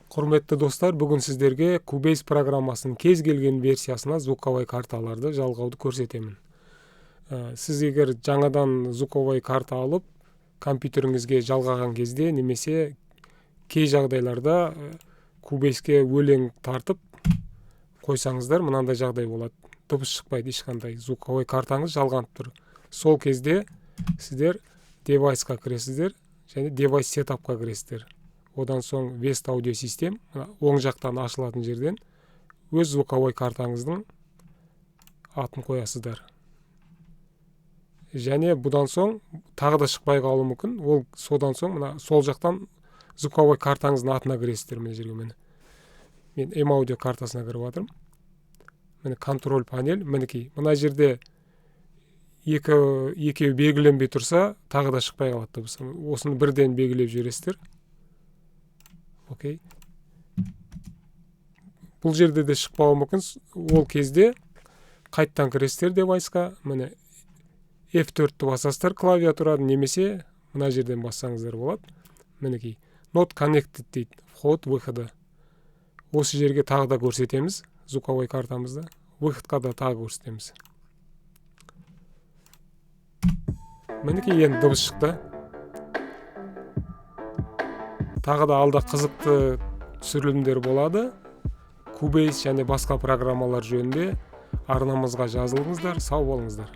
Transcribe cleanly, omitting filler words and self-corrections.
Құрметті достар, бүгін сіздерге Cubase программасының кез келген версиясына звуковой карталарды жалғауды көрсетемін. Сіз егер жаңадан звуковой карта алып, компьютеріңізге жалғаған кезде, немесе кей жағдайларда Cubase'ке өлең тартып қойсаңыздар, мынандай жағдай болады. Дыбыс шықпайды ешқандай, звуковой картаңыз жалғанып тұр. Сол кезде сіздер девайсқа кіресіздер, және девайс сетапқа кіресіздер. Одан соң West Audio System, оң жақтан ашылатын жерден өз звуковой картаңыздың атын қоясыздар. Және бұдан соң тағы да шықпай қалуы мүмкін. Ол содан соң сол жақтан звуковой картаңыздың атына кіресіздер. Мына жерге мен M-Audio картасына кіріп жатырмын. Міне контроль панель, мінекей. Мына жерде екеуі белгіленбей тұрса, тағы да шықпай қалады. Осыны бірден белгілеп жібересіздер. Окей. Бұл жерде де шықпауы мүмкін. Ол кезде қайттан кіресіздер девайсқа. Міне F4-ті басасыздар клавиатурадан, немесе мына жерден бассаңыздар болады. Мінекей. Not connected дейді. Вход, выходы. Осы жерге тағы да көрсетеміз звуковой картамызды. Выходқа да тағы көрсетеміз. Мінекей енді дыбыс шықты. Тағы да алда қызықты түсірілімдер болады. Cubase және басқа программалар жөнінде арнамызға жазылыңыздар, сау болыңыздар.